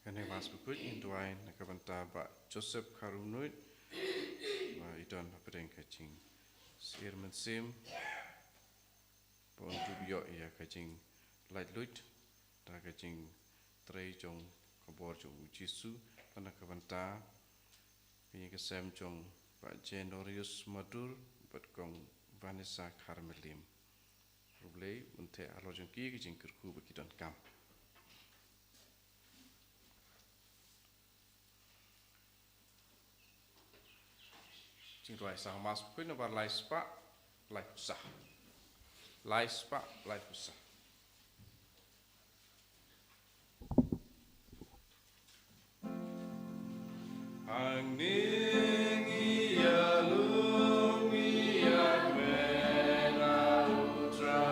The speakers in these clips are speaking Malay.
Kane was bekut in Dwayne nakabanta ba Joseph Karunuit ba idon apering kaching sirman sim pon dubyo ya kaching light lut ta kaching trei jong kabor jong jisu panakabanta piye kesem jong ba Genorius Madur bat kong Vanessa Carmelim rublei unte alo jong ki kaching kerku bakidon kam Cingruai sah mas pun nabar lai spa lai pusah lai spa lai pusah Hang ning ia lung ia mena utra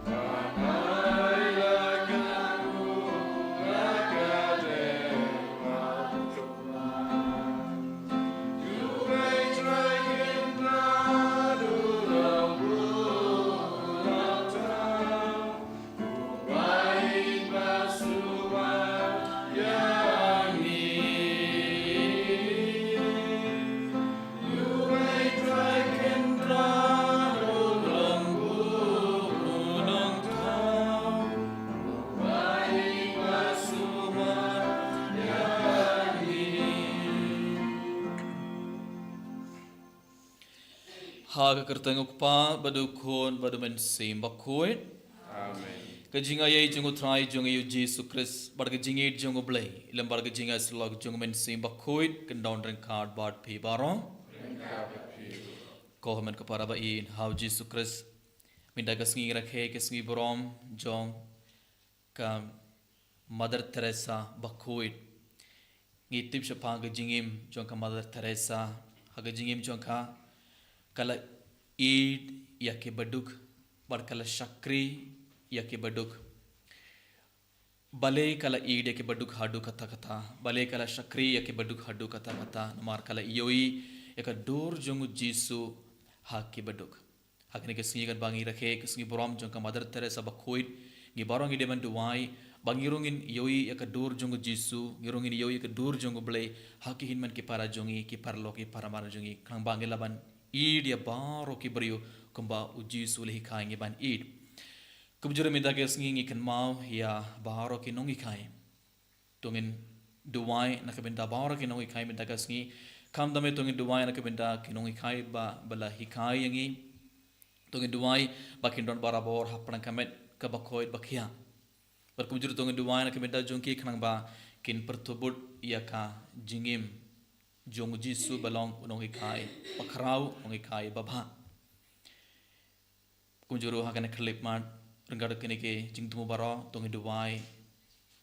Panai lagaku lagadewa You may try in Radurang Bulang Tau Baik Basuma yang You may try in Radurang Bulang Tau Baik Basuma yang Haga kertengok pa badukon badumen sim bakuit. Amen. Kajinga ye jungu trai jungu yu Jesus Christ barga jingi jungu blay ilam barga jinga slog jungu men sim bakuit kendon ren card bad pi baron. Kohamen kapara ba in how Jesus Christ minda kasngi rakhe kasngi borom jong ka Mother Teresa bakuit. Ngitip siapa ga jingim jong ka Mother Teresa haga jingim jong ka kala id yake baduk bar kala shakri yake baduk bale kala id yake baduk hadu kata kata bale kala shakri yake baduk hadu kata kata namar kala yoi yaka dor jongu jisu hake baduk hakne ke singi kan bangi rakhe ke singi borom jong ka Mother Teresa bakoid ngi barong ide man duwai bangirungin yoi yaka dor jongu jisu ngirungin yoi yaka dor jongu bale hake hinman ke para jongi ke parlo ke para mar jongi kang bangelaban id ya baro ki brio kumba uji sulhi khaenge ban id kubjure minda ke sngi kan mau ya baro ki nongi khai tungin duwai nakabenda baro ki nongi khai minda ke sngi kam dame tungin duwai nakabenda ki nongi khai ba bala hikai yangi tungin duwai bakin don barabor hapran kamet ka bakoid bakhia par kubjure tungin duwai nakabenda jongki khnang ba kin pertubut ya ka jingim jong jisu balong nongi khai pakrau nongi khai babha kunjuru hakane klip mat renggar kene ke jingtumu baro tongi duwai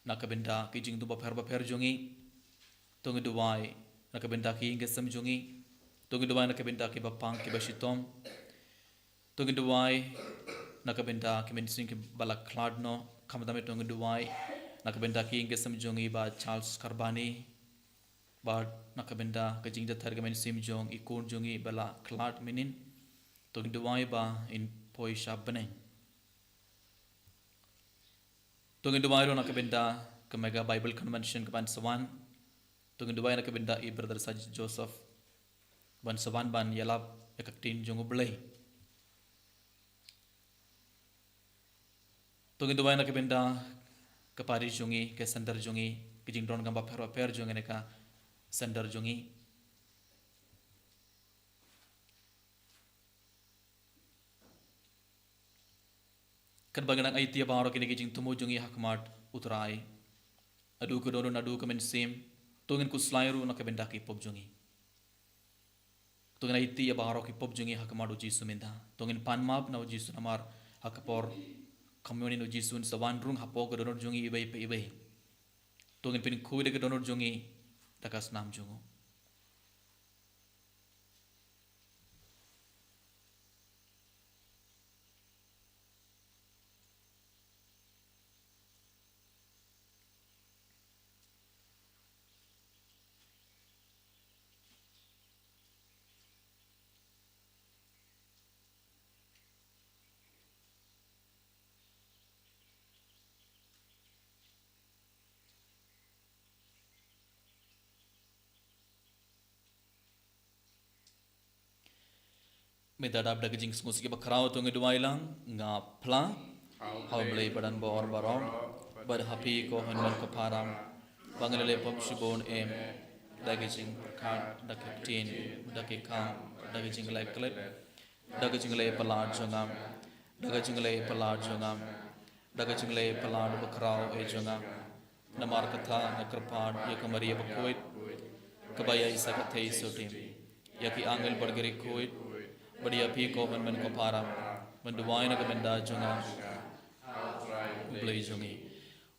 nakabenda ki jingtu ba pher jongi tongi duwai nakabenda ki ngesam jongi tongi duwai nakabenda ki bapang ki bashitom tongi duwai nakabenda ki mensing ki balak khladno khamdame tongi duwai nakabenda ki ngesam jongi ba Charles Karbani Bad nakabenda kajing da thargamen sim jong ikon jongi bala klat minin tong duwai ba in poisha bane tong duwai ro nakabenda ka mega Bible convention ka ban sawan tong duwai nakabenda I brother Saj Joseph ban sawan ban yalap ekaktin jong blai tong duwai nakabenda ka Paris jongi ka sandar jongi kijing don gamba pher jongi ne ka sandar jongi kan baganang ai tia baro kini kijing tumu jongi hakmat utrai adu ko dono nadu kamen sim tungin ku slairu nakabenda ki pop jongi tungin ai tia baro ki pop jongi hakmadu jisu minda tungin panmap na jisu namar hakapor community no jisu sawan rung hapok dono jongi ibai pe ibai tungin pin kuide ke dono jongi takas nam jongo Medadab da kejing smusi bakrau tu ngedumai lang ngapla hau belai badan bor barong bad happy ko hanman ko param bangalele pop shibon em da kejing perkat da kapten da kekam da kejing lai klep da kejing lai pelad jongam da kejing lai pelad jongam da kejing lai pelad bakrau e jongam namar katha nakrpad ya kamari bakoit kabaya isa kathei sotim ya ki angel bargeri koit badi api ko man ko param menduai na kabenda jonga ublei jongi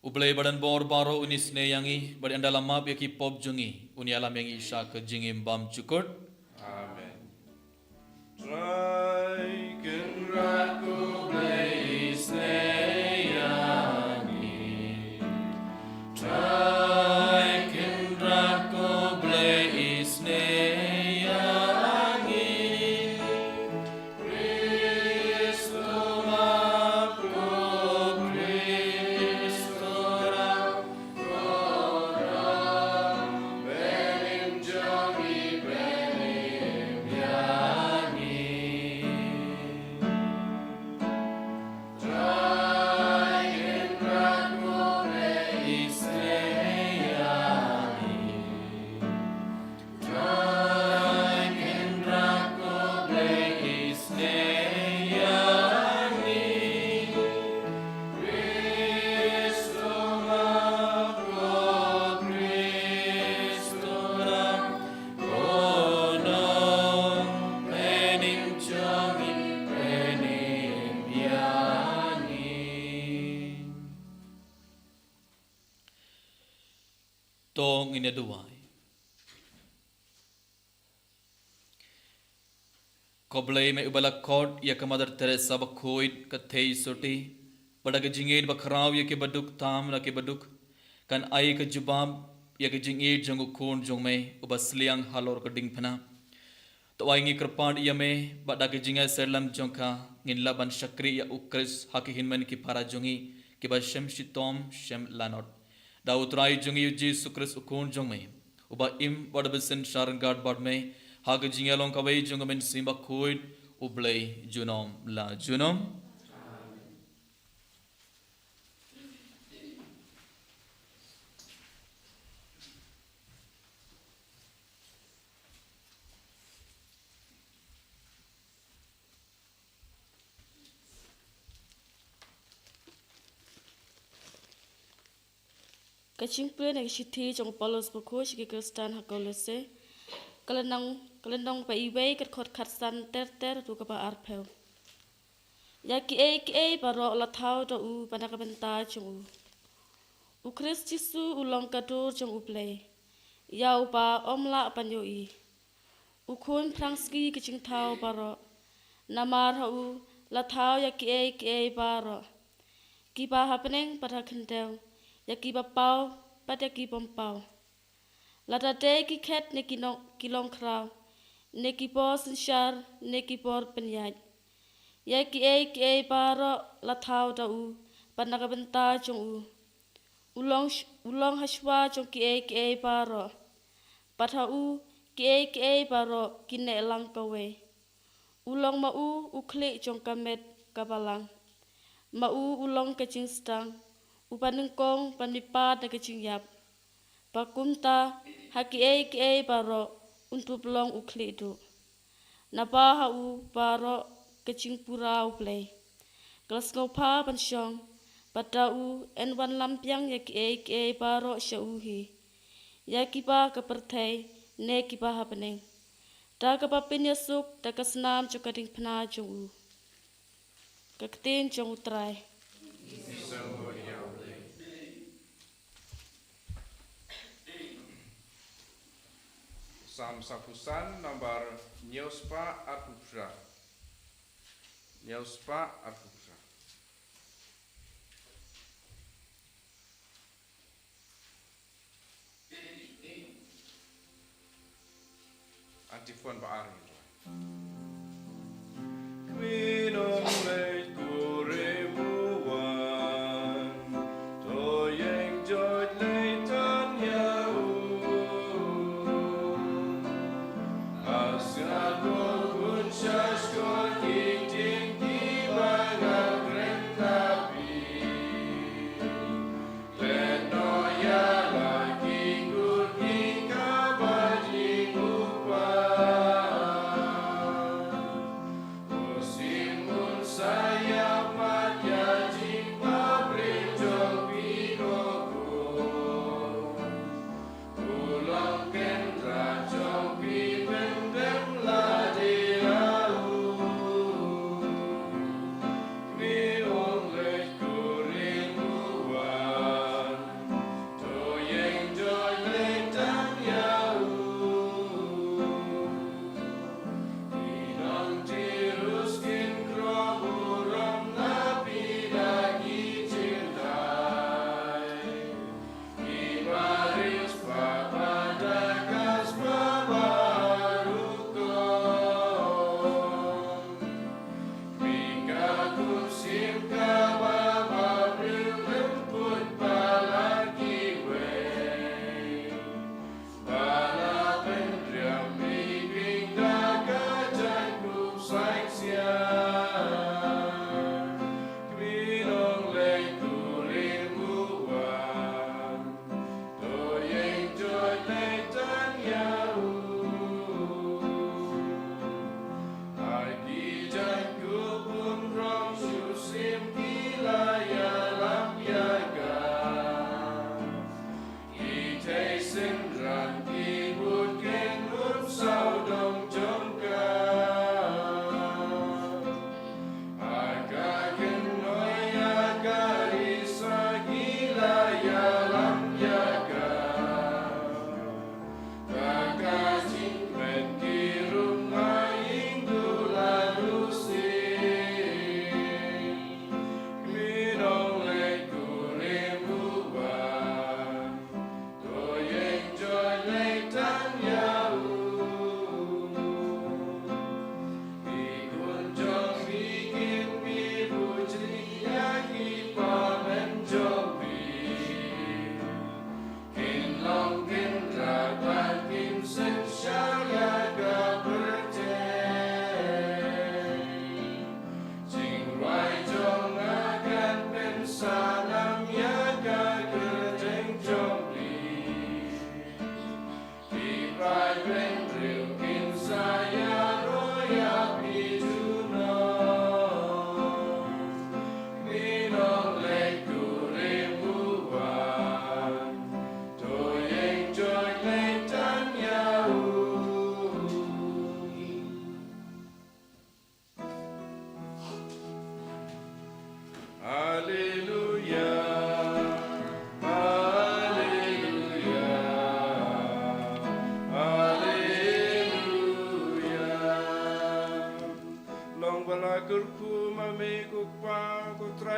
ublei badan bor baro unis ne yangi badi andala map ya ki pop jongi uni alam yang isha ke jingim bam cukut amen try can rako blaze ne yangi try can rako blaze ne tong ina duai koblei me ubala kod ya kamadar teresa bakhoid kathei soti badag jinged bakrau ya ke baduk tam na ke baduk kan ai ke jubab ya ke jinged jangu khon jongme ubasliang halor ka dingphana to aingi krpand ya me badag jinga serlam jongka ngin laban shakri ya ukris hakihin man ki para jongi ki ba shem shitom shem lanot Dautrai jungi Jesus Christ ukun jong me uba im bad besen sharan gad bad me hag jingalong kawai jong men simba khoid ublei junom la junom Kaching plen ak shithi jong Paulus bukho shiki Kristan hakolese kalenang pa iway kat khot khat san ter tu ka ba arpel ya ki e baro la thau to u panaka benta jong u Christ Jesu u long ka tur jong u play ya u pa omla panyo i u khon prangski kaching thau baro namar ha u la thau ya ki e baro ki ba happening para khandel ya ki ba pau pada ki bom pau lata te ki khet ne ki long kraw ne ki bos shar ne ki por penyaj ya ki e baro la thau da u panaka benta jong u ulong hashwa jong ki e baro patha u ki e baro ki ne lang kawe ulong ma u khle jong kamet kabalang ma ulong kaching stang upanengkong panipat na kaching yap pakumta haki e baro untuk pelong ukli itu napa ha u baro kaching pura u play kelas ngopa pansyong pada u enwan lampiang ya ki e baro syauhi ya kipa kepertai ne kipa happening da kapapin yasuk da kasnam cukading pena jong u kaktin jong utrai Sam Sapusan nomor Nyospa Arpupra. Nyospa Arpupra. Antifon Baari. Minum leit kuremuan, toyeng jod leitan yau. Asgard, Gud, Kyrkja,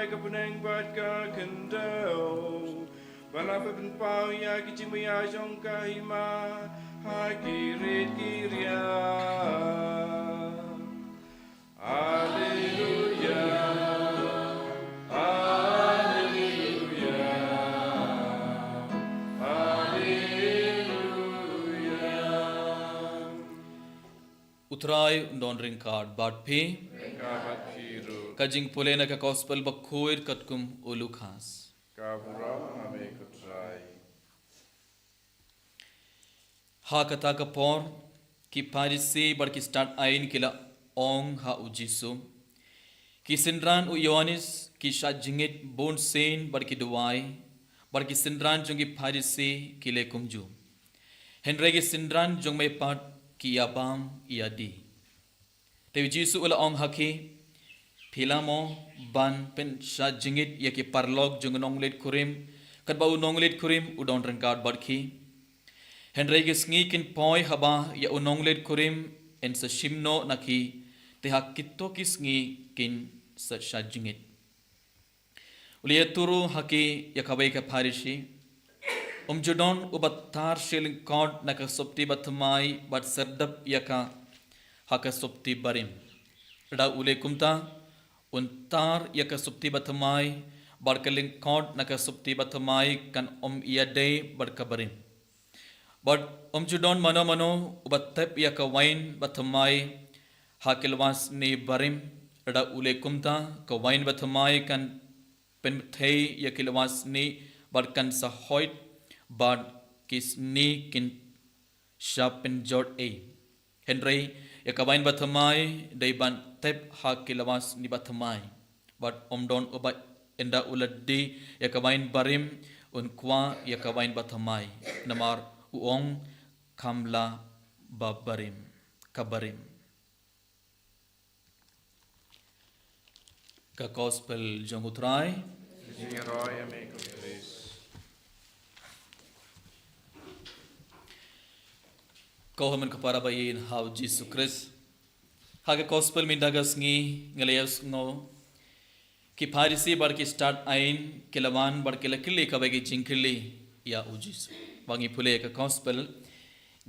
kapuneng bat ka kendau. Balapa penpau ya kicimaya jong kahima hakirit kiria. Haleluya. Haleluya. Haleluya. Utray undon ring card bat phi Kabat piru. kajing pulena ka gospel bakhoir katkum ulukhas. Kaburam ame kutrai. Ha kata ka por ki parisi bar ki start ain kila ong ha ujisu ki sindran u yohanis ki sha jingit bon sen bar ki duai bar ki sindran jongi parisi ki le kumju henre ki sindran jong me pat ki abam iadi te jisu ula ong haki Pilamo ban pen sha jingit ya ki parlog jong nonglet kurim kat bau nonglet kurim udon rengkat barki Henry gisngi kin poi haba ya unonglet kurim en sa shimno naki te hakito kisngi kin sa sha jingit uliya turu haki ya kabai ka parishi judon ubattar shilling card naka sopti batmai bat sardap yaka haka sopti barim da ule kumta untar yaka supti bathamai barkaling kod naka supti bathamai kan iyadei barkabarim but judon mano mano ubattep yaka wine bathamai hakilwas ni barim da ule kumta ka wine bathamai kan penthei yakilwas ni barkan sa hoit bad kis ni kin shapin jod e Henry yakabain bathamai daiban tep hakilawas ni bathamai but omdon uba enda uladdi yakabain barim unkwa yakabain bathamai namar uong kamla babarim kabarim ka gospel jongutrai Jingeroy ame kutris. Kohaman kapara bayin how Jesus Christ haga gospel mindagas ngi ngalayas ngo ki parisi bar ki start ain kilawan bar ki lakili kabagi jinkili ya ujis bangi phule ka gospel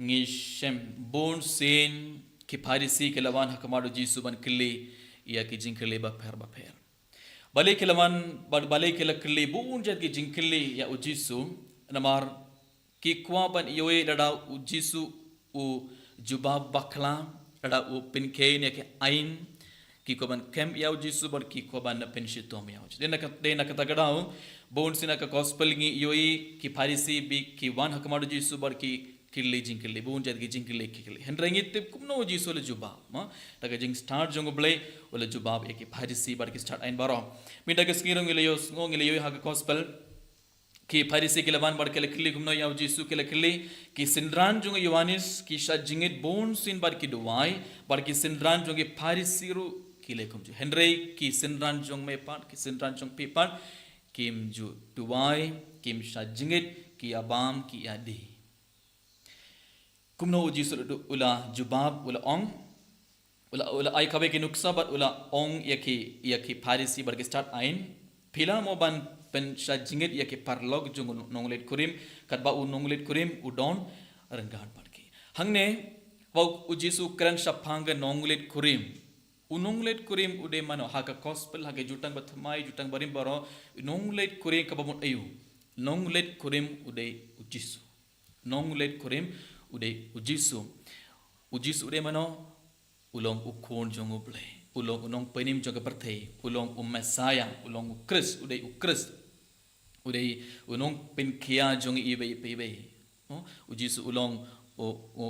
ngi shem bon sin ki parisi kilawan hakamadu jisu ban kili ya ki jinkili ba pher bale kilawan bale kilakili bon jat ki jinkili ya ujisu namar ki kwa ban yoe lada ujisu u jubab bakla ada u pinke ne ke ain ki ko ban kem yaw jisu bar ki ko ban pen shitom yaw dena kata gadao bon sina ka gospel ngi yoi ki parisi bi ki wan hakamadu jisu bar ki killi jinkilli bon jad gi jinkilli killi henrengi tip kumno jisu le jubab ma daga jing start jongo ble wala jubab e ki parisi bar ki start ain baro mi daga skirong ile yos ngong ile yoi ha ka gospel ki parisi ki laban bar kele kili kumno yaw jisu kele kili ki sindran jung yohanis ki sha jingit bon sin bar ki duai bar ki sindran jung parisi ru kile kumju henry ki sindran jung me pat ki sindran jung pe pat kim ju duai kim sha jingit ki abam ki adi kumno jisu ula jubab ula ong ula ai kabe ki nuksa bat ula ong yaki parisi bar ki start ain phila mo ban pen sha jingit yake parlog jung nonglet kurim katba u nonglet kurim udon renggan barki hangne wau ujisu kran shapanga nonglet kurim unonglet kurim ude mano haka gospel hage jutang bathmai jutang barim baro nonglet kurim kabamut ayu nonglet kurim ude ujisu nonglet kurim ude ujisu ude mano ulong ukon jong uble ulong unong penim jaga perthei ulong Messiah ulong Christ udai unong penkia jong ibe ujisu ulong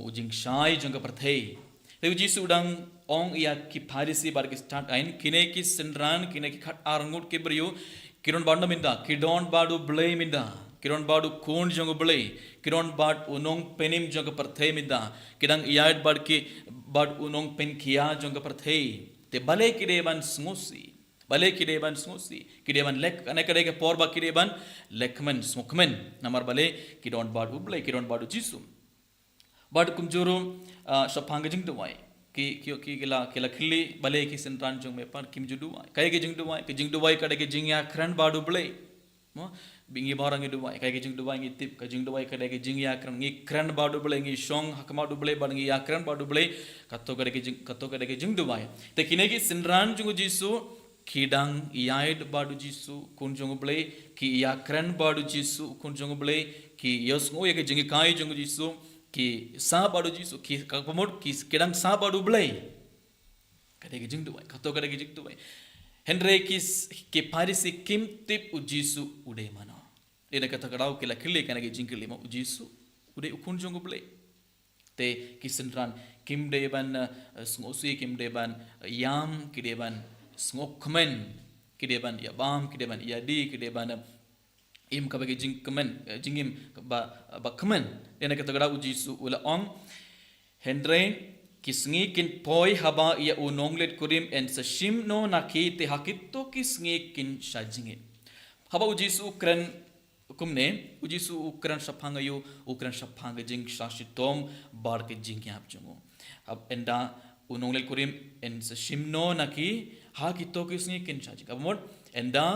ujing shai jong perthei te ujisu udang ong ya ki parisi bar ki start ain kine ki sindran kine ki khat arngut ke brio kiron banda minda kidon badu blay minda kiron badu kon jong blay kiron bad unong penim jong perthei minda kidang iyad bad unong penkia jong perthei te bale kideban smusi bale kideban smusi kideban lek anekade ke porba kideban lekmen smukmen namar bale kidon bad uble kidon badu jisu bad kumjuru shapanga jing tuwai ki kila khili bale ki sentran jong me pan kim judu kai ke jing duai ka de ke jing ya kran badu ble mo bingi barang itu duai kai ke jing duai ngi tip ka jing duai ka de ke jing ya kran ngi kran badu ble ngi song hakma du ble ban ngi ya kran badu ble katto ka de ke jing duai te kine ki sentran jong jisu kidang yaid badu jisu kun jong ble ki ya kran badu jisu kun jong ble ki yos ngo ye ke jing kai jong jisu ki sa badu jisu ki kapamod ki kedang sa badu blai kadege jing duai kato kadege jing duai henry kis ke parisi kim tip ujisu ude mana ina kata kadau kila kili kanage jing kili ma ujisu ude ukun jong blai te kisentran kim deban sngosi kim deban yam kideban snokmen kideban ya bam kideban ya di kideban im kabage jing kemen jingim ba kemen ena kata gada uji su ula ong hendre kisngi kin poi haba ia unonglet kurim en sashim no naki te hakitto kisngi kin shajinge haba uji su ukran kumne uji su ukran shaphanga yu ukran shaphanga jing shashitom bar ke jing yap jungo ab enda unonglet kurim en sashim no naki hakitto kisngi kin shajinge abmod enda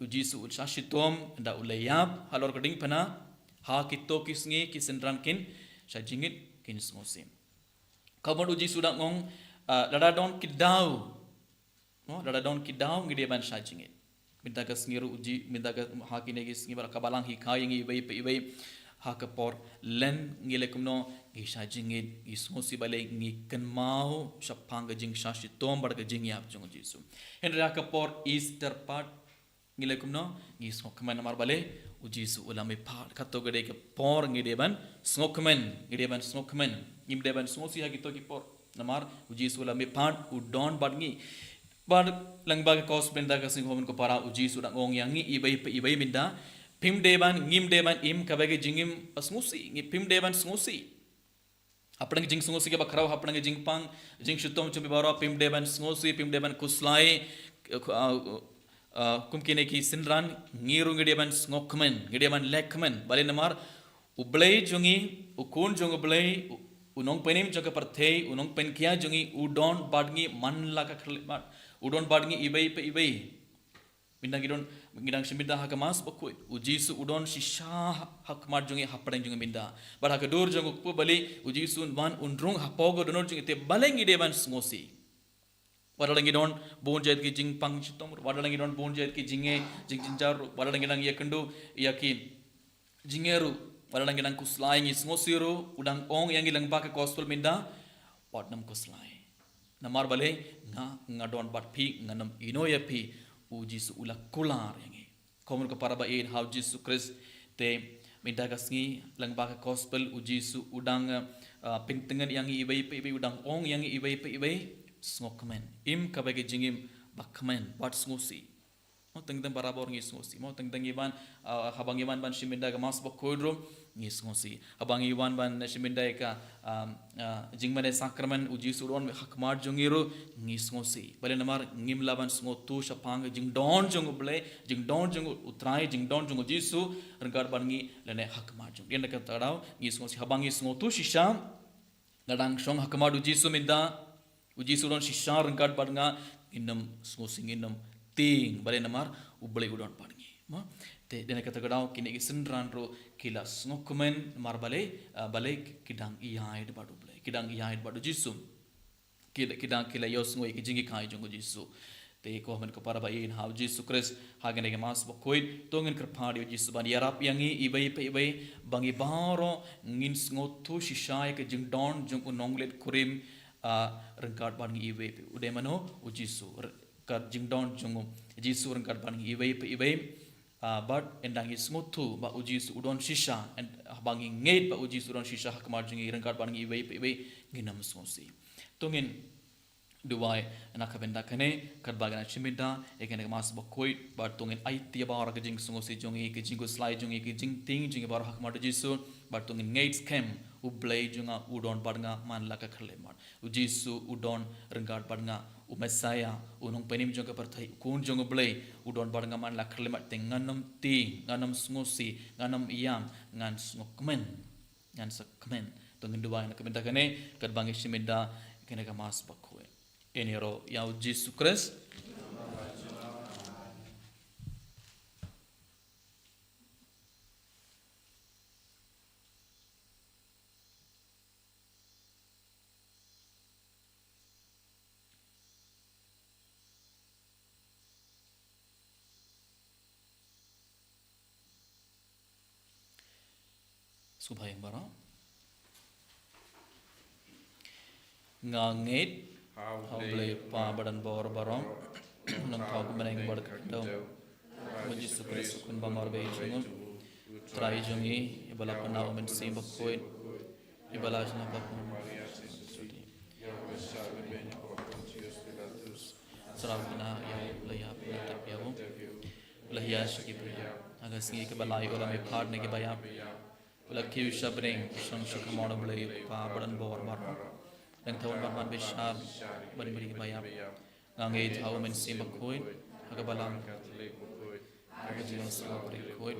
ujisu utsashitom nda ulayab halor kading pana ha kitto kisngi kisendran kin sajingit kin smosim kabon ujisu da ngong ladadon kidau no ladadon kidau ngide ban sajingit minta ka sngiru uji minta ka ha kine gis ngi bar kabalang hi kai ngi ibai ha ka por len ngile kumno ngi sajingit ngi smosi bale ngi kan mau shapang jing shashitom bar ka jing yap jong jisu henra ka por easter part ngile kumno ngi smokmen mar bale uji su ulame phat khatto gade ke por ngi deban smokmen ngim deban smosi ha gito ki por namar uji su ulame phat u don badngi bad langba ke kos benda ka sing homen ko para uji su da ngong yangi ibai minda pim deban ngim deban im kabage jingim smosi ngi pim deban smosi apang jing smosi ke bakrau apang jing pang jing shutom chumi baro pim deban smosi pim deban kuslai kumkine ki sinran ngiru ngedeban ngokmen ngedeban lekmen bale namar ublei jungi ukun jung ublei unong penim jaga parthei unong pen kia jungi udon badngi man laka khlimat udon badngi ibai minda ngidang shimida hakamas bakoi ujisu udon shisha hakmar jungi hapadang jungi minda bar hakadur jung ku bali ujisu ban unrung hapogo donor jungi te bale ngedeban ngosi wadalangi don bonjet ki jing pang chitom wadalangi don bonjet ki jinge jing jinjar wadalangi nang yakendu yaki jingeru wadalangi nang kuslai ngi smosiru udang ong yang ilang ba ka gospel minda watnam kuslai namar bale nga don bat phi nganam inoya phi uji su ula kular yangi komun ka para ba in how Jesus Christ te minda kasngi lang ba ka gospel uji su udang pintengan yang ibai udang ong yang ibai smokmen im kabage jingim bakmen wat smosi mo tengdang barabor ngi smosi mo tengdang iban habang iban ban shiminda ga mas bakodro ngi smosi habang iban ban shiminda ka jingmane sakramen uji suron hakmar jongiru ngi smosi bale namar ngim laban smotu shapang jingdon jong utrai jingdon jong jisu rangar bangi lene hakmar jong yenda ka tadaw ngi smosi habang ngi smotu shisha ladang shong hakmar uji suminda uji suron shisha rangkat padnga inam smosing inam ting bale namar ublei udon padngi ma te dena kata gadau kine gisendran ro kila snokmen mar bale kidang iyaid badu blei kidang iyaid badu jisu kidang kila yos ngoi kijingi kai jongo jisu te ko men ko para ba in how Jesus Christ hagene ge mas bokoid tongen krpadi jisu ban yarap yangi ibai bangi baro ngin sngotu shisha ke jingdon jong unonglet kurim rengkat ban ibai ude mano ujisu kat jingdon jongo jisu rengkat ban ibai but endang ismutu ba ujisu udon shisha and bangi ngeit ba ujisu udon shisha hakmar jingi rengkat ban ibai nginam smosi tongin duwai anak benda kene kat bagana chimida ekene mas bakoi ba tongin ai tia ba ra jing smosi jongi ke jingo slide jongi ke jing ting jingi bar hakmar jisu ba tongin ngeit kem ublei junga udon badnga man laka khle mar ujisu udon rengkat badnga umesaya unong penim jonga parthai kun jonga blei udon badnga man laka khle mar tenganam ti nganam smosi nganam iyam ngan sakmen tongin duwai nak benda kene kat bangi shimida kene ka mas bakue enero ya Jesus Christ subhayang bara ngangit hauble pa badan bor barong nang thau ko maneng bar daw mo Jesus Christ kun bamar be chungum trai jungi ibala panaw men sim bakoi ibala jna bakon sarabna ya laya pata piawo lahya shiki aga singi ke balai ola me phad ne ke baya ola kiu shabring sang shakamona blai pa badan bor barong dan thawon ban bishab bari bari ke baya ngangai thaw men sim bakoi aga balang aga jingan sabri koi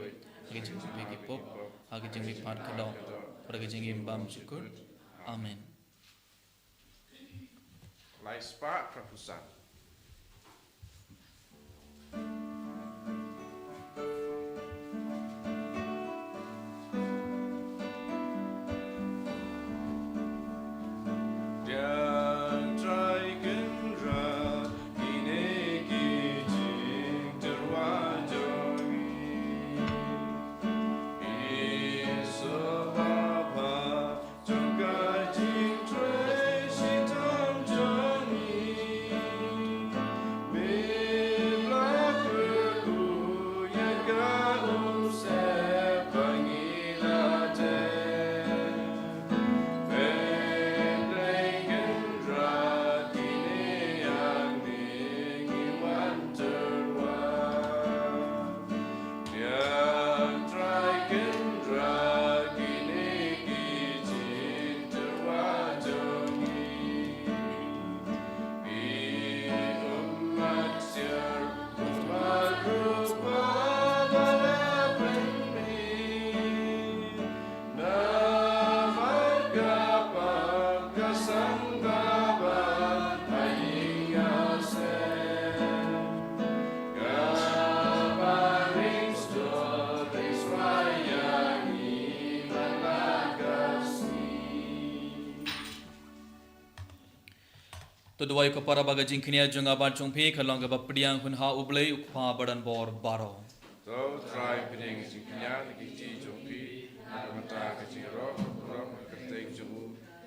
aga jingan pegi pop aga jingan phad kado aga jingan bam syukur amen Lai spark prapusan. तो दुआई को para baga jingknia junga ban chungpi khalong ga bapdiang hun ha ublei ukpa badan bor baro So try piding jingknya lagi ji jumpi mata kecil roh ketik jumu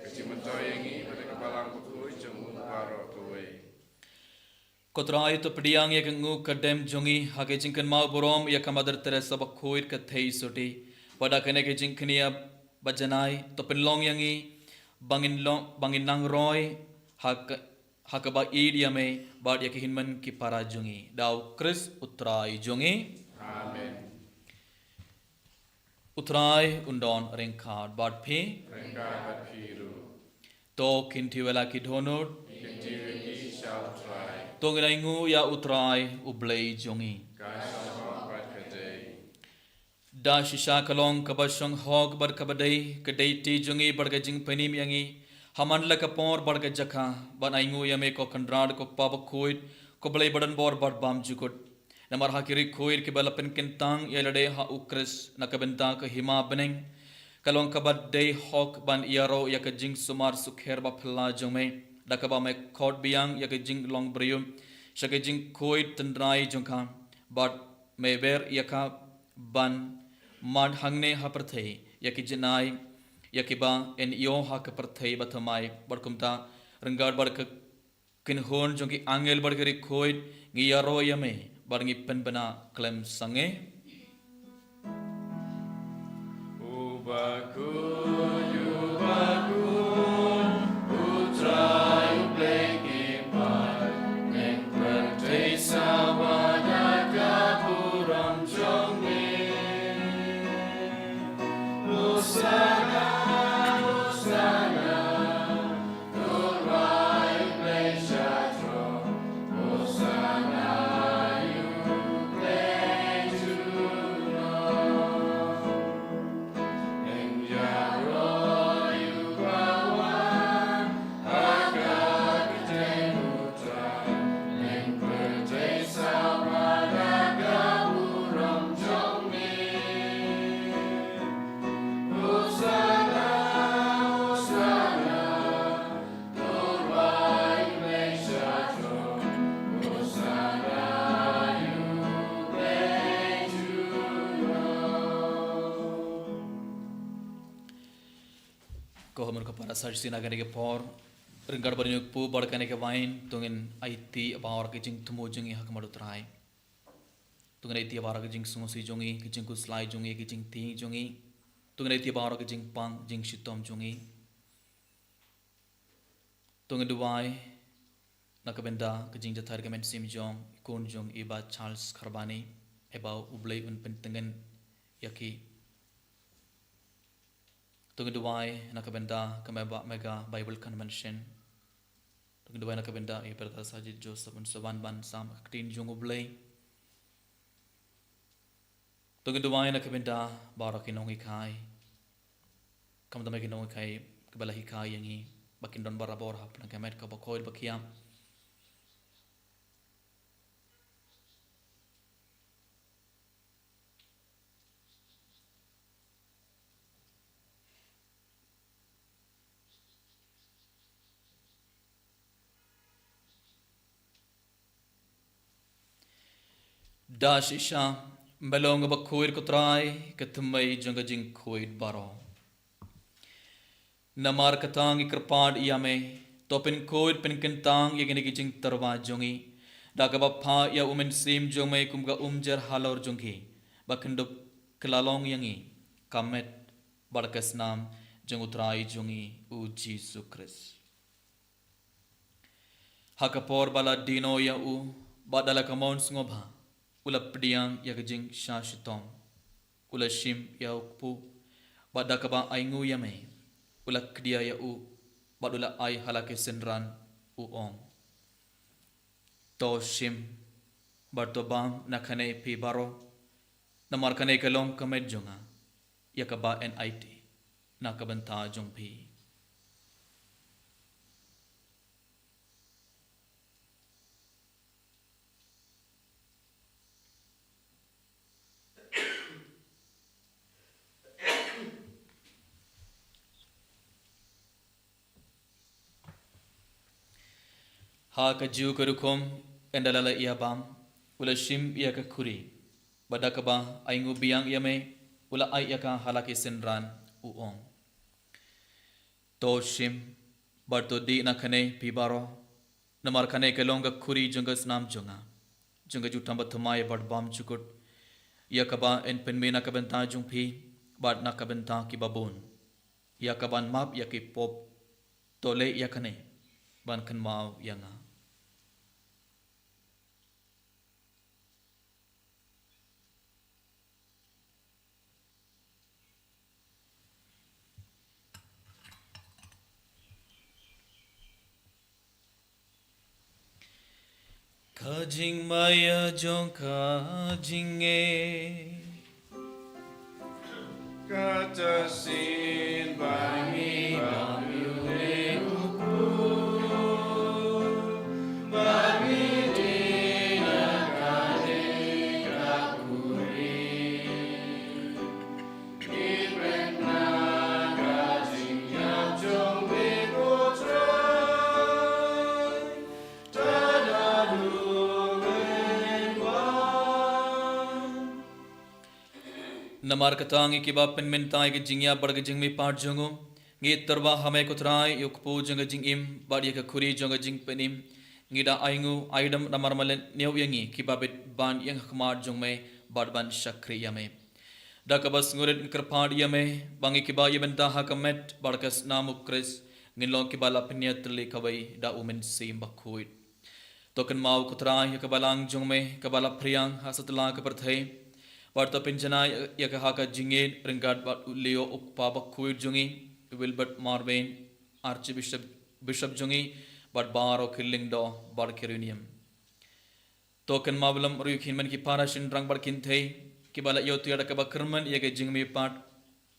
kecil mata yangi pada kebalang pukul jumu baro kue. Kotrai to pdiang ya ngu kadem jungi hage jingkan mau borom ya kamadar teresa bakhoir ka thei soti pada kene ke jingknia bajanai to penlong yangi bangin nang roy hakaba idia me bad ya hinman ki para jungi daw Chris utrai jungi Amen. utrai undon rengkad bad phe Rengkad bad piru. to kinti wala ki dhonor Kinti regi shall try. to ngingu ya utrai ublei jungi Guys shall bad kadei. da shisha kalong kabashong hog bar kabadai kadai ti jungi barga jing panim yangi haman la kapor barga jakha banaingu yame ko kandrad ko pab khoit ko blai badan bor bar bam jukut namar hakiri khoir ke balapen kentang yelade ha ukris nakabenta ka hima beneng kalong kabad dei hok ban yaro yak jing sumar sukher ba phla jome dakaba me khot biang yak jing long brium shake jing khoit tandrai jongkha but me ber yakha ban mad hangne ha prathei yak jinai yakiba en yo ha ka prathei bathamai barkumta renggar bar ka kinhon jongki angel bar gari khoit ngi yaro yame bar ngi penbana klem sange Ubakun utrai ubleki pai nek prathei sawana kapuram jongi Usana Yeah. ko hamur ka para sarsi na gane ke por ringgar bari pu bar kane ke wain tungin IT abawar ke jing tumo jingi hak madu trai tungin IT abawar ke jing sungo si jongi ke jing ku slai jongi ke jing ti jongi tungin IT abawar ke jing pang jing shitom jongi tungin duwai nakabenda ke jing jathar ke men sim jong ikon jong iba Charles Kharbani ebau ublai un pentengen yaki tungin duwai nakabenda ke mega Bible Convention tungin duwai nakabenda iberta Sajid Joseph un saban ban sam aktin jong ublai tungin duwai nakabenda barak inong ikai kam damai inong ikai kebala hikai yangi bakin don barabor hap nang kemet ka bakoil bakiam dash isha belong bakoir kutrai ketumai janga jing koid baro namar katang ikrpad yame topin koid pen kentang yegene jing tarwa jongi dagaba pha ya umen sim jongme kumga umjer halor jongi bakindop klalong yangi kamet barkas nam jangutrai jongi u Jesus Christ hakapor bala dino ya u badala kamon ngobha ula pediang ya gejing shashitom ula shim ya ukpu badakaba aingu yame ula kdia ya u badula ai halake senran u ong to shim bartobam nakhane pi baro namar kane kalong kamed jonga yakaba NIT nakabanta jongpi ha ka jiu karukom endalala ia bam ula shim ia ka khuri badakaba aingu biang yame ula ai ia ka halaki senran uong to shim barto di na khane pibaro namar khane ke longa khuri jungas nam junga junga jutam bathmai bad bam chukut ia kaba en penmena ka benta jungphi bad na ka benta ki babun ia kaban map ia ki pop tole ia khane ban khan mau yanga kajing maya jong kajing kata sin bangi bamiule upu bami dina kade kakuri ibrena kajing yam jong bekotra tadadu namar katangi ki bapen mentai ke jingya barga jingmi part jongo ngi tarwa hame kutrai yukpu jonga jingim badi ka khuri jonga jing penim ngida aingu aidam namar malen new yangi ki babet ban yang khmar jongme badban shakri yame dakabas nguret krpad yame bangi ki ba yebenta hakamet barkas namu kris ngilong ki bala penyatli kawai da umen sim bakhuit token mau kutrai yakabalang jongme kabala priang hasatla ka perthai Warta penjana yakahaka jingin ringard bat Leo Ukpaba Kuid Jungi, Wilbert Marvin, Archbishop Bishop Jungi, but Baro Killingdo, Barkerunium. Token Mablam Ryukinman Kiparashin Drang Barkinte, Kibala Yotia Kabakerman, Yaga Jingmi part,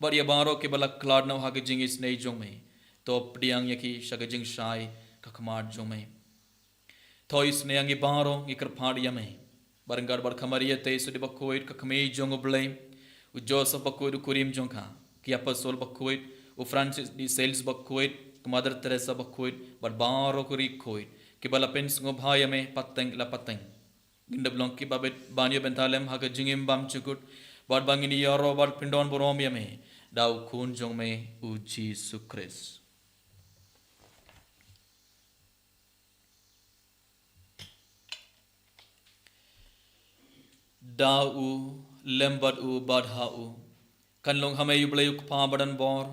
but Yabaro Kibala Cladno Hakajingis Ne Jungme, Top Diang Yaki Shagajing Shai, Kakamar Jume. Toys Neangi Baro, Yikarpad Yame. Barangar bar kamaria te sudi bakoid ka kami jongo blame u Joseph bakoid u Kurim jonka ki apostol bakoid u Francis di Sales bakoid ku Mother Teresa bakoid bar baro kuri koid ki bala pens ngo bhaya me pateng la pateng ginda blong ki babet banyo bentalem haga jingim bam chukut bar bangini yaro bar pindon borom yame Dau kun jong me u Jesus Christ. Dau u lembat u badha u kan long hame yu blay pa badan bor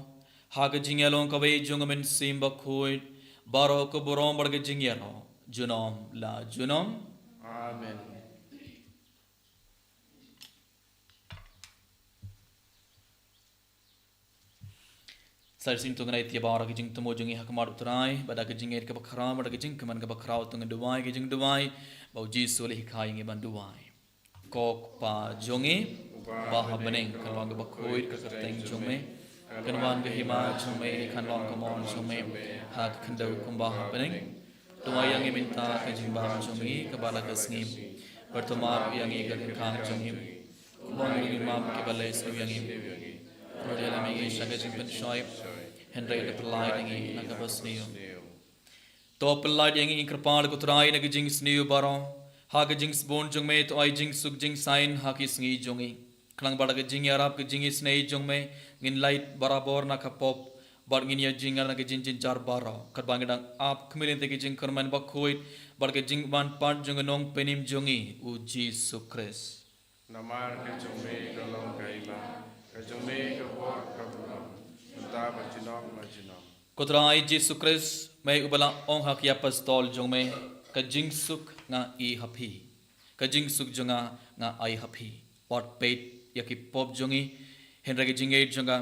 ha ke jingelong ka wei jong men simba khoi baro ko borom bar ke jingero junom la junom. Amen. Sar sim tu ngai tia bara ke jing tumo jungi hak mar utrai bada ke jinger ke bakhra bada ke jing keman ke bakhra tung duwai ke jing duwai bau jisu le hikai ngi ban duwai kok pa jongi ba ha beneng kalwang ke bakhoi ke kerteng jongme kanwan ke hima jongme kanwang ke mon jongme hak kendau kumba ha beneng tuai yang minta ke jing ba jongi ke bala ke sngim bertema yang ngi ke kang jongi bon ngi mam ke balai su yang ngi Rodela mengi shaga jing pen shoy Henry de pelai dengi naga basniu to pelai dengi krpal kutrai naga jing sniu baro ha ga jing spon jong me to ai jing suk jing sign ha ki sngi jongi klang bada ga jing arab ga jing snei jong me ngin light barabor na kapop bar ngin ya jing na ga jing jing jar baro kat bang dang ap khmilin te ga jing karman ba khoit bar ga jing ban pat jong nong penim jongi u Jesus Christ Namar ke jome kalong kaima. Kajome ke bor kabulam. Mentah berjinom majinom. Kotrai Jesus Christ may ubala ong hak ya pastol jong me ka jing suk nga I happy ka jing suk jonga nga I happy pot pet yaki pop jongi henra ke jing 8 jonga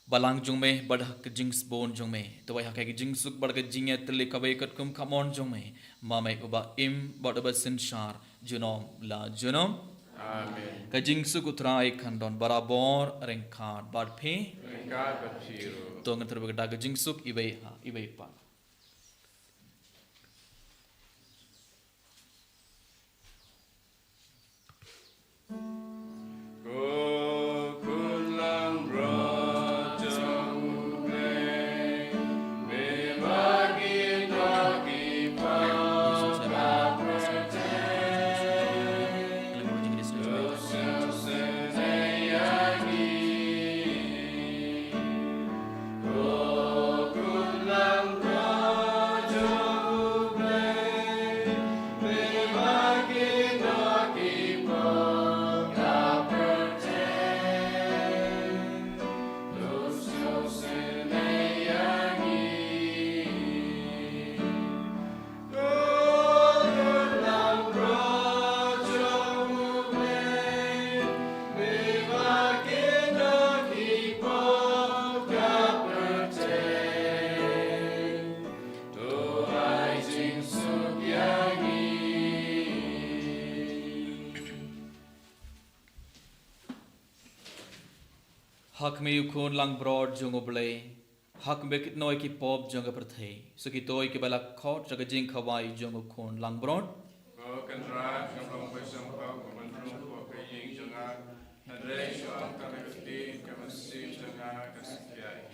balang jong me bad ka jing bone jong me to wai hak ke jing suk bad ka jing et le ka wai kat kum kamon jong me ma mai uba im bad ba sin shar junom la junom. Amen. Ka jing suk utrai khandon barabor rengkhat bad phi Engkau berfiru. to ngan terbaga daga jing suk ibai ha ibai pa Kukulang rojong play. Bebagi dogi hak me ukon lang broad jong oblay hak bekit noi ki pop jong aprathe so ki toy ki bala khot jaga jing khawai jong ukon lang broad Bukan rat kampung besar kau kementerian kau kaying jangan ada syuang kami kesti kami sim jangan kesekiai.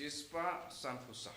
Cispa Sanfusa.